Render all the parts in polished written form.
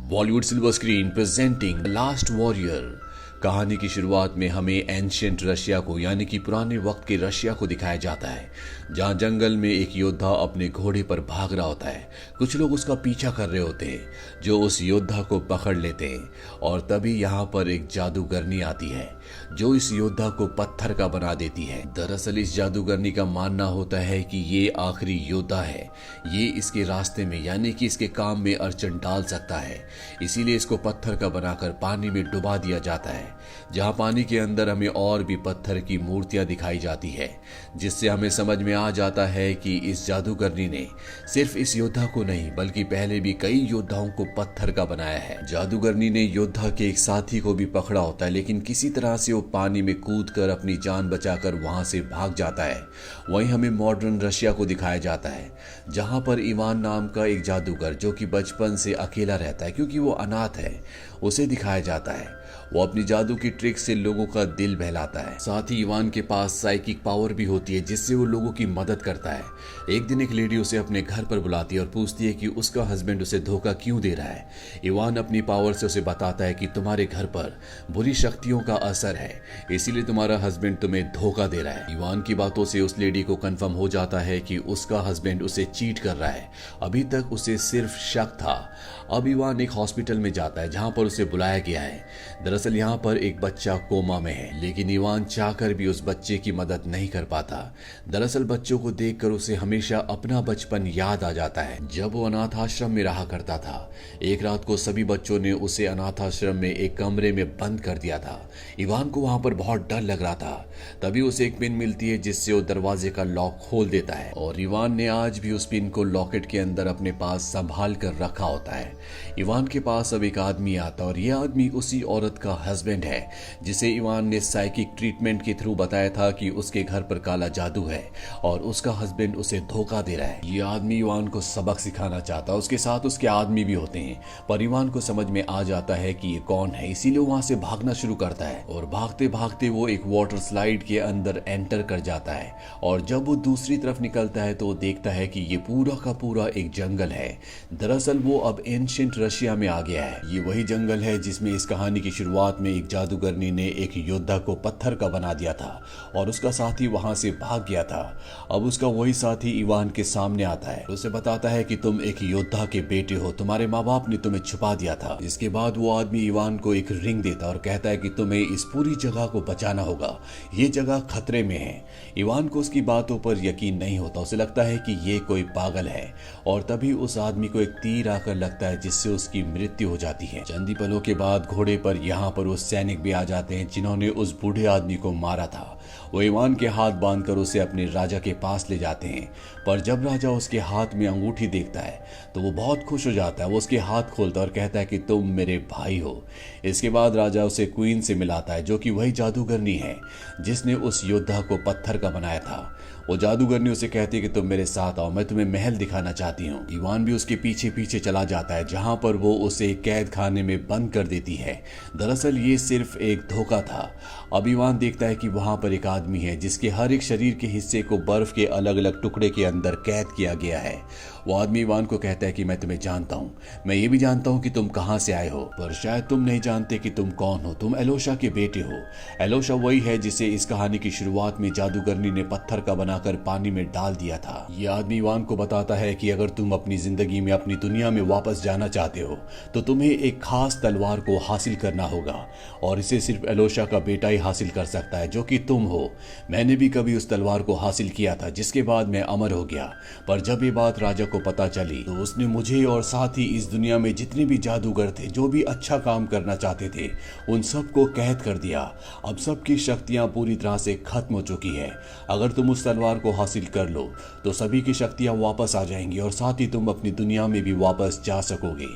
Bollywood silver screen presenting last warrior. कहानी की शुरुआत में हमें एंशिएंट रशिया को यानी कि पुराने वक्त के रशिया को दिखाया जाता है, जहां जंगल में एक योद्धा अपने घोड़े पर भाग रहा होता है। कुछ लोग उसका पीछा कर रहे होते हैं जो उस योद्धा को पकड़ लेते हैं, और तभी यहाँ पर एक जादूगरनी आती है जो इस योद्धा को पत्थर का बना देती है। दरअसल इस जादूगरनी का मानना होता है कि ये आखिरी योद्धा है, ये इसके रास्ते में यानी कि इसके काम में अड़चन डाल सकता है, इसीलिए इसको पत्थर का बनाकर पानी में डुबा दिया जाता है, जहां पानी के अंदर हमें और भी पत्थर की मूर्तियां दिखाई जाती है, जिससे हमें समझ में आ जाता है कि इस जादूगरनी ने सिर्फ इस योद्धा को नहीं बल्कि पहले भी कई योद्धाओं को पत्थर का बनाया है। जादूगरनी ने योद्धा के एक साथी को भी पकड़ा होता है, लेकिन किसी तरह से वो पानी में कूदकर अपनी जान बचाकर वहां से भाग जाता है। वहीं हमें मॉडर्न रशिया को दिखाया जाता है, जहां पर इवान नाम का एक जादूगर जो कि बचपन से अकेला रहता है क्योंकि वो अनाथ है, उसे दिखाया जाता है। वो अपनी जादू की ट्रिक से लोगों का दिल बहलाता है। साथ ही इवान के पास साइकिक पावर भी होती है, जिससे वो लोगों की मदद करता है। एक दिन एक लेडी उसे अपने घर पर बुलाती है और पूछती है कि उसका हस्बैंड उसे धोखा क्यों दे रहा है। इवान अपनी पावर से उसे बताता है कि तुम्हारे घर पर बुरी शक्तियों का असर है, इसीलिए तुम्हारा हस्बैंड तुम्हें धोखा दे रहा है। इवान की बातों से उस लेडी को कंफर्म हो जाता है कि उसका हस्बैंड उसे चीट कर रहा है। अभी तक उसे सिर्फ शक था। अब इवान एक हॉस्पिटल में जाता है जहां पर उसे बुलाया गया है। दरअसल यहाँ पर एक बच्चा कोमा में है, लेकिन इवान चाहकर भी उस बच्चे की मदद नहीं कर पाता। दरअसल बच्चों को देखकर उसे हमेशा अपना बचपन याद आ जाता है, जब वो अनाथ आश्रम में रहा करता था। एक रात को सभी बच्चों ने उसे अनाथ आश्रम में एक कमरे में बंद कर दिया था। इवान को वहां पर बहुत डर लग रहा था। तभी उसे एक पिन मिलती है जिससे वो दरवाजे का लॉक खोल देता है, और इवान ने आज भी उस पिन को लॉकेट के अंदर अपने पास संभाल कर रखा होता है। इवान के पास अब एक आदमी आता है, और यह आदमी उसी औरत का हस्बैंड है जिसे इवान ने साइकिक ट्रीटमेंट के थ्रू बताया था कि उसके घर पर काला जादू है और उसका हस्बैंड उसे धोखा दे रहा है। यह आदमी इवान को सबक सिखाना चाहता है। उसके साथ उसके आदमी भी होते हैं, पर इवान को समझ में आ जाता है कि ये कौन है, इसीलिए वहां से भागना शुरू करता है। और भागते भागते वो एक वाटर स्लाइड के अंदर एंटर कर जाता है, और जब वो दूसरी तरफ निकलता है तो वो देखता है कि ये पूरा का पूरा एक जंगल है। दरअसल वो अब एंशिएंट रशिया में आ गया है। ये वही जंगल है जिसमें इस कहानी की शुरुआत में एक जादूगरनी ने एक योद्धा को पत्थर का बना दिया था और उसका साथी वहां से भाग गया था। अब उसका वही साथी इवान के सामने आता है, उसे बताता है कि तुम एक योद्धा के बेटे हो, तुम्हारे माँ बाप ने तुम्हें छुपा दिया था। इसके बाद वो आदमी इवान को एक रिंग देता और कहता है कि तुम्हें इस पूरी जगह को बचाना होगा, ये जगह खतरे में है। इवान को उसकी बातों पर यकीन नहीं होता, उसे लगता है कि ये कोई पागल है, और तभी उस आदमी को एक तीर आकर लगता है जिससे उसकी मृत्यु हो जाती है। चंद ही पलों के बाद घोड़े पर यहाँ पर वो सैनिक भी आ जाते हैं जिन्होंने उस बूढ़े आदमी को मारा था। वो इवान के हाथ बांधकर उसे अपने राजा के पास ले जाते हैं, पर जब राजा उसके हाथ में अंगूठी देखता है तो वो बहुत खुश हो जाता है। वो उसके हाथ खोलता है और कहता है कि तुम मेरे भाई हो। इसके बाद राजा उसे क्वीन से मिलाता है, जो कि वही जादूगरनी है जिसने उस योद्धा को पत्थर का बनाया था। वो जादूगरनी उसे कहती है कि तुम मेरे साथ आओ, मैं तुम्हें महल दिखाना चाहती हूँ। इवान भी उसके पीछे पीछे चला जाता है, जहां पर वो उसे कैद खाने में बंद कर देती है। दरअसल ये सिर्फ एक धोखा था। अब इवान देखता है कि वहां पर एक आदमी है जिसके हर एक शरीर के हिस्से को बर्फ के अलग अलग टुकड़े के अंदर कैद किया गया है। वो आदमी इवान को कहता है कि मैं तुम्हें जानता हूँ, मैं ये भी जानता हूँ कि तुम कहाँ से आए हो, पर शायद तुम नहीं जानते कि तुम कौन हो। तुम एलोशा के बेटे हो। एलोशा वही है जिसे इस कहानी की शुरुआत में जादूगरनी ने पत्थर का बनाकर पानी में डाल दिया था। ये आदमी इवान को बताता है कि अगर तुम अपनी जिंदगी में अपनी दुनिया में वापस जाना चाहते हो तो तुम्हें एक खास तलवार को हासिल करना होगा, और इसे सिर्फ एलोशा का बेटा ही हासिल कर सकता है, जो कि तुम हो। मैंने भी कभी उस तलवार को हासिल किया था, जिसके बाद मैं अमर हो गया, पर जब ये बात राजा को पता चली तो उसने मुझे और साथ ही इस दुनिया में जितने भी जादूगर थे जो भी अच्छा काम करना चाहते थे उन सबको कैद कर दिया। अब सबकी शक्तियां पूरी तरह से खत्म हो चुकी है। अगर तुम उस तलवार को हासिल कर लो तो सभी की शक्तियां वापस आ जाएंगी, और साथ ही तुम अपनी दुनिया में भी वापस जा सकोगे।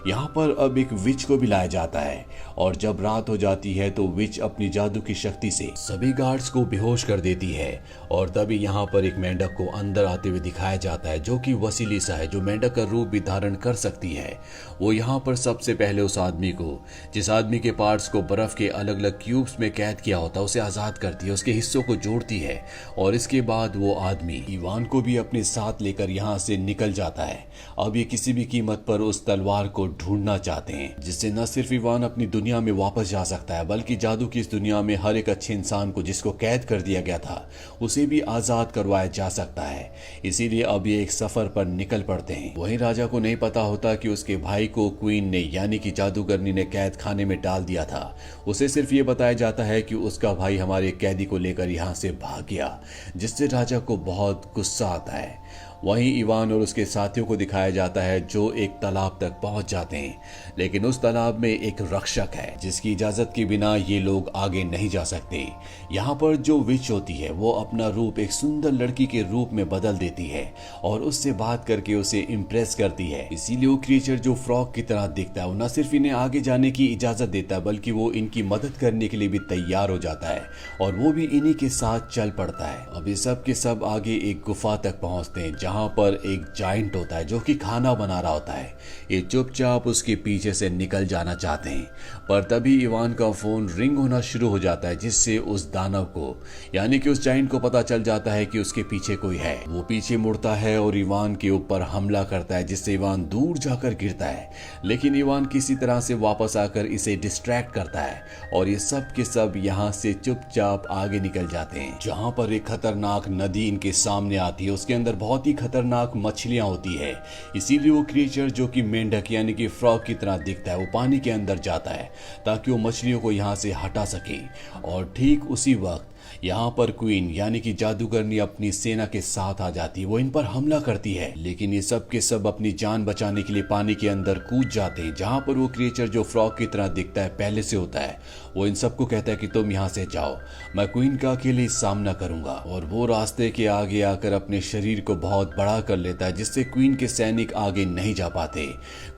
यहाँ पर अब एक विच को भी लाया जाता है, और जब रात हो जाती है तो विच अपनी जादू की शक्ति से सभी गार्ड्स को बेहोश कर देती है, और तभी यहाँ पर एक मेंढक को अंदर आते हुए दिखाया जाता है जो कि वसीली सा है, जो मेंढक का रूप भी धारण कर सकती है। वो यहाँ पर सबसे पहले उस आदमी को, जिस आदमी के पार्ट्स को बर्फ के अलग अलग क्यूब्स में कैद किया होता है, उसे आजाद करती है, उसके हिस्सों को जोड़ती है, और इसके बाद वो आदमी इवान को भी अपने साथ लेकर यहाँ से निकल जाता है। अब ये किसी भी कीमत पर उस तलवार को ढूंढना चाहते हैं, जिससे न सिर्फ इवान अपनी दुनिया में वापस जा सकता है बल्कि जादू की इस दुनिया में हर एक अच्छे इंसान को जिसको कैद कर दिया गया था उसे भी आजाद करवाया जा सकता है। इसीलिए अब ये एक सफर पर निकल पड़ते हैं। वहीं राजा को नहीं पता होता कि उसके भाई को क्वीन ने यानी कि जादूगरनी ने कैद खाने में डाल दिया था। उसे सिर्फ ये बताया जाता है कि उसका भाई हमारे कैदी को लेकर यहाँ से भाग गया, जिससे राजा को बहुत गुस्सा आता है। वहीं इवान और उसके साथियों को दिखाया जाता है जो एक तालाब तक पहुंच जाते हैं, लेकिन उस तालाब में एक रक्षक है जिसकी इजाजत के बिना ये लोग आगे नहीं जा सकते। यहाँ पर जो विच होती है वो अपना रूप एक सुंदर लड़की के रूप में बदल देती है और उससे बात करके उसे इम्प्रेस करती है। इसीलिए वो क्रिएचर जो फ्रॉग की तरह दिखता है वो न सिर्फ इन्हें आगे जाने की इजाजत देता है बल्कि वो इनकी मदद करने के लिए भी तैयार हो जाता है और वो भी इन्हीं के साथ चल पड़ता है। अब ये सब के सब आगे एक गुफा तक पहुंचते हैं जहां पर एक जायंट होता है जो कि खाना बना रहा होता है। ये चुपचाप उसके पीछे से निकल जाना चाहते हैं, पर तभी इवान का फोन रिंग होना शुरू हो जाता है जिससे उस दानव को यानी कि उस जायंट को पता चल जाता है कि उसके पीछे कोई है। वो पीछे मुड़ता है और इवान के ऊपर हमला करता है जिससे इवान दूर जाकर गिरता है, लेकिन इवान किसी तरह से वापस आकर इसे डिस्ट्रैक्ट करता है और ये सब के सब यहाँ से चुपचाप आगे निकल जाते हैं। जहाँ पर एक खतरनाक नदी इनके सामने आती है, उसके अंदर बहुत ही खतरनाक मछलियां होती है। इसीलिए वो क्रिएचर जो कि मेंढक यानी कि फ्रॉग की तरह दिखता है वो पानी के अंदर जाता है ताकि वो मछलियों को यहाँ से हटा सके। और ठीक उसी वक्त यहाँ पर क्वीन यानी कि जादूगरनी अपनी सेना के साथ आ जाती है। वो इन पर हमला करती है, लेकिन ये सब के सब अपनी जान बचाने के लिए पानी के अंदर कूद जाते हैं। जहाँ पर वो क्रिएचर जो फ्रॉग की तरह दिखता है पहले से होता है, वो इन सबको कहता है कि तुम यहाँ से जाओ, मैं क्वीन का अकेले सामना करूंगा। और वो रास्ते के आगे आकर अपने शरीर को बहुत बड़ा कर लेता है जिससे क्वीन के सैनिक आगे नहीं जा पाते।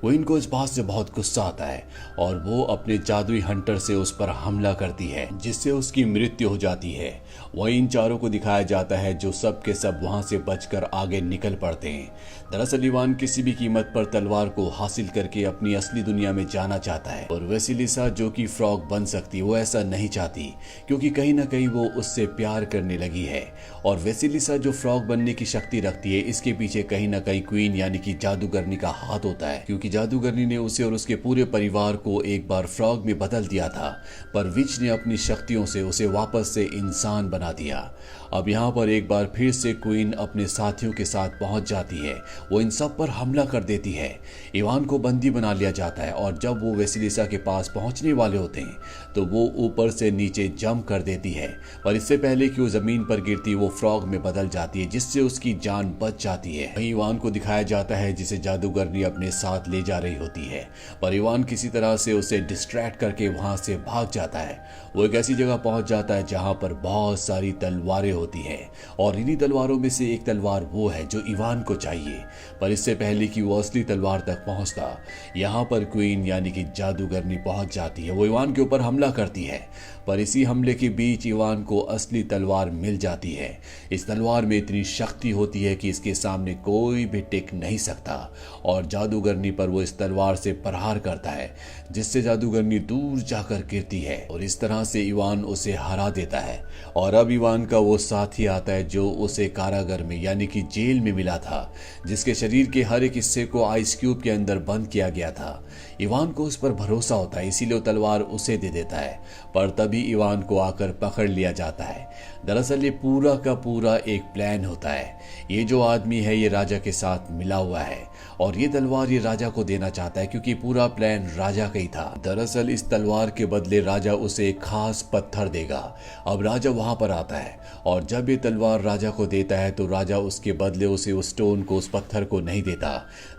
क्वीन को इस बात से बहुत गुस्सा आता है और वो अपने जादुई हंटर से उस पर हमला करती है जिससे उसकी मृत्यु हो जाती है। वहीं इन चारों को दिखाया जाता है जो सब के सब वहां से बचकर आगे निकल पड़ते हैं। दरअसल इवान किसी भी कीमत पर तलवार को हासिल करके अपनी असली दुनिया में जाना चाहता है और वेसिलिसा जो कि फ्रॉग बन सकती है वो ऐसा नहीं चाहती क्योंकि कहीं ना कहीं वो उससे प्यार करने लगी है। और वेसिलिसा जो फ्रॉग बनने की शक्ति रखती है इसके पीछे कहीं ना कहीं क्वीन यानी कि जादूगरनी का हाथ होता है, क्योंकि जादूगरनी ने उसे और उसके पूरे परिवार को एक बार फ्रॉग में बदल दिया था, पर विच ने अपनी शक्तियों से उसे वापस से इंसान बना दिया। अब यहाँ पर एक बार फिर से क्वीन अपने साथियों के साथ पहुंच जाती है। वो इन सब पर हमला कर देती है। इवान को बंदी बना लिया जाता है और जब वो वेसिलिसा के पास पहुंचने वाले होते हैं तो वो ऊपर से नीचे जंप कर देती है, पर इससे पहले कि वो जमीन पर गिरती वो फ्रॉग में बदल जाती है जिससे उसकी जान बच जाती है। वहीं इवान को दिखाया जाता है जिसे जादूगरनी अपने साथ ले जा रही होती है, पर इवान किसी तरह से उसे डिस्ट्रैक्ट करके वहां से भाग जाता है। वो एक ऐसी जगह पहुंच जाता है जहां पर बहुत सारी तलवारें होती है और इन्हीं तलवारों में से एक तलवार वो है जो इवान को चाहिए। पर इससे पहले कि वो असली तलवार तक पहुंचता यहाँ पर क्वीन यानी कि जादूगरनी पहुंच जाती है। वो इवान के ऊपर हमला करती है, पर इसी हमले के बीच इवान को असली तलवार मिल जाती है। इस तलवार में इतनी शक्ति होती है कि इसके सामने कोई भी टिक नहीं सकता और जादूगरनी पर वो इस तलवार से प्रहार करता है जिससे जादूगरनी दूर जाकर गिरती है और इस तरह से इवान उसे हरा देता है। और अब इवान का वो साथी आता है जो उसे कारागार में यानी कि जेल में मिला था, जिसके शरीर के हर एक हिस्से को आइस क्यूब के अंदर बंद किया गया था। इवान को उस पर भरोसा होता है इसीलिए वो तलवार उसे दे देता है, पर तभी इवान को आकर पकड़ लिया जाता है। दरअसल ये पूरा का पूरा एक प्लान होता है। ये जो आदमी है ये राजा के साथ मिला हुआ है और ये तलवार ये राजा को देना चाहता है क्योंकि पूरा प्लान राजा का ही था। दरअसल इस तलवार के बदले राजा उसे एक खास पत्थर देगा। अब राजा वहां पर आता है और जब ये तलवार राजा को देता है तो राजा उसके बदले उसे उस स्टोन को उस पत्थर को नहीं देता।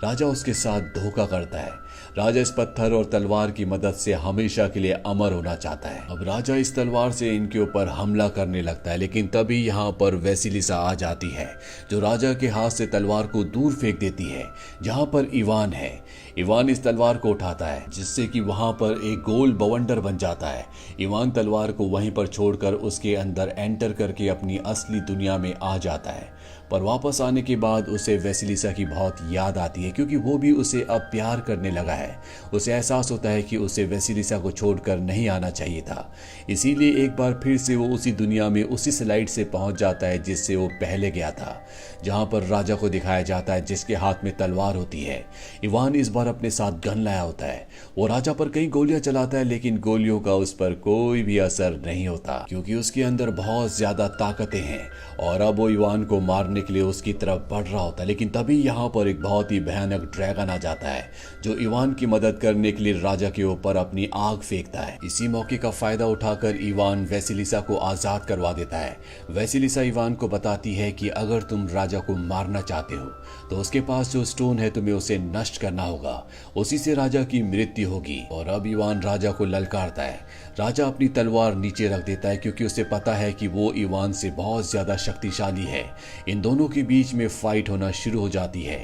राजा उसके साथ धोखा करता है। राजा इस पत्थर और तलवार की मदद से हमेशा के लिए अमर होना चाहता है। अब राजा इस तलवार से इनके ऊपर हमला करने लगता है, लेकिन तभी यहाँ पर वेसिलिसा आ जाती है जो राजा के हाथ से तलवार को दूर फेंक देती है जहाँ पर इवान है। इवान इस तलवार को उठाता है जिससे कि वहां पर एक गोल बवंडर बन जाता है। इवान तलवार को वहीं पर छोड़कर उसके अंदर एंटर करके अपनी असली दुनिया में आ जाता है। पर वापस आने के बाद उसे वेसिलिसा की बहुत याद आती है, क्योंकि वो भी उसे अब प्यार करने लगा है। उसे एहसास होता है कि उसे वेसिलिसा को छोड़कर नहीं आना चाहिए था। इसीलिए एक बार फिर से वो उसी दुनिया में उसी स्लाइड से पहुंच जाता है जिससे वो पहले गया था, जहां पर राजा को दिखाया जाता है जिसके हाथ में तलवार होती है। इवान इस बार अपने साथ गन लाया होता है। वो राजा पर कई गोलियां चलाता है, लेकिन गोलियों का उस पर कोई भी असर नहीं होता, क्योंकि उसके अंदर बहुत ज्यादा ताकतें हैं। और अब वो इवान को मारने के लिए उसकी तरफ बढ़ रहा होता है, लेकिन तभी यहाँ पर एक बहुत ही भयानक ड्रैगन आ जाता है जो इवान की मदद करने के लिए राजा के ऊपर अपनी आग फेंकता है। इसी मौके का फायदा उठाकर इवान वेसिलिसा को आजाद करवा देता है। वेसिलिसा इवान को बताती है कि अगर तुम राजा को मारना चाहते हो तो उसके पास जो स्टोन है तुम्हें उसे नष्ट करना होगा, उसी से राजा की मृत्यु होगी। और अब इवान राजा को ललकारता है। राजा अपनी तलवार नीचे रख देता है, क्योंकि उसे पता है कि वो इवान से बहुत ज्यादा शक्तिशाली है। इन दोनों के बीच में फाइट होना शुरू हो जाती है।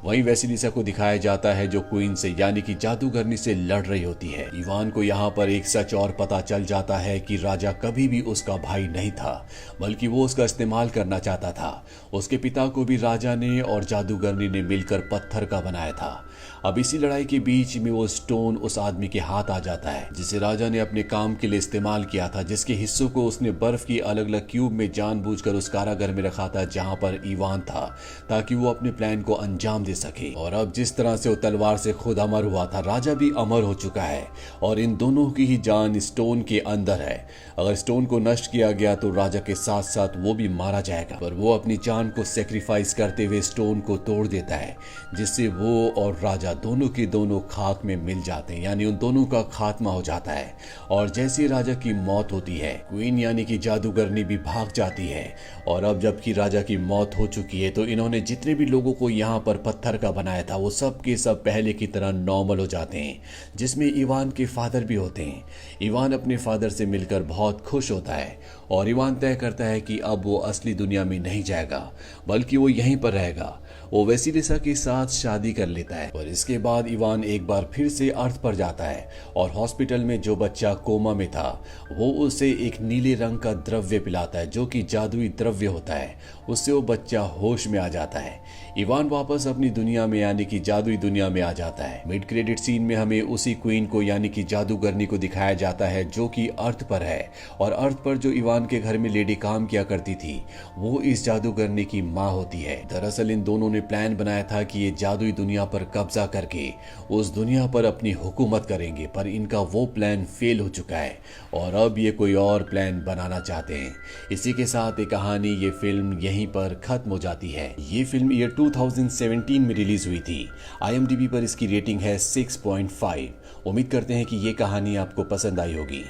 वहीं वेसिलिसा को दिखाया जाता है जो क्वीन से यानी कि जादूगरनी से लड़ रही होती है। इवान को यहाँ पर एक सच और पता चल जाता है कि राजा कभी भी उसका भाई नहीं था, बल्कि वो उसका इस्तेमाल करना चाहता था। उसके पिता को भी राजा ने और जादूगरनी ने मिलकर पत्थर का बनाया था। अब इसी लड़ाई के बीच में वो स्टोन उस आदमी के हाथ आ जाता है जिसे राजा ने अपने काम के लिए इस्तेमाल किया था, जिसके हिस्सों को उसने बर्फ की अलग अलग क्यूब में जानबूझकर उस कारागार में रखा था जहां पर इवान था, ताकि वो अपने प्लान को अंजाम दे सके। और अब जिस तरह से वो तलवार से खुद अमर हुआ था, राजा भी अमर हो चुका है और इन दोनों की ही जान स्टोन के अंदर है। अगर स्टोन को नष्ट किया गया तो राजा के साथ साथ वो भी मारा जाएगा, पर वो अपनी जान को सेक्रीफाइस करते हुए स्टोन को तोड़ देता है, जिससे वो और राजा दोनों के दोनों खाक में मिल जाते हैं, यानी उन दोनों का खात्मा हो जाता है। और जैसे राजा की मौत होती है, क्वीन यानी कि जादूगरनी भी भाग जाती है। और अब जबकि राजा की मौत हो चुकी है तो इन्होंने जितने भी लोगों को यहाँ पर पत्थर का बनाया था वो सब के सब पहले की तरह नॉर्मल हो जाते हैं, जिसमें इवान के फादर भी होते हैं। इवान अपने फादर से मिलकर बहुत खुश होता है और इवान तय करता है कि अब वो असली दुनिया में नहीं जाएगा, बल्कि वो यहीं पर रहेगा। वो वेसिलिसा के साथ शादी कर लेता है और इसके बाद इवान एक बार फिर से अर्थ पर जाता है और हॉस्पिटल में जो बच्चा कोमा में था वो उसे एक नीले रंग का द्रव्य पिलाता है जो कि जादुई द्रव्य होता है। उससे वो बच्चा होश में आ जाता है। इवान वापस अपनी दुनिया में यानी कि जादुई दुनिया में आ जाता है। मिड क्रेडिट सीन में हमें उसी क्वीन को यानी कि जादूगरनी को दिखाया जाता है जो कि अर्थ पर है, और अर्थ पर जो इवान के घर में लेडी काम किया करती थी वो इस जादूगरनी की माँ होती है। दरअसल इन दोनों ने प्लान बनाया था कि ये जादुई दुनिया पर कब्जा करके उस दुनिया पर अपनी हुकूमत करेंगे, पर इनका वो प्लान फेल हो चुका है और अब ये कोई और प्लान बनाना चाहते हैं। इसी के साथ ये कहानी, ये फिल्म यहीं पर खत्म हो जाती है। ये फिल्म ईयर 2017 में रिलीज हुई थी। IMDb पर इसकी रेटिंग है 6.5। उम्मीद करते हैं कि ये कहानी आपको पसंद आई होगी।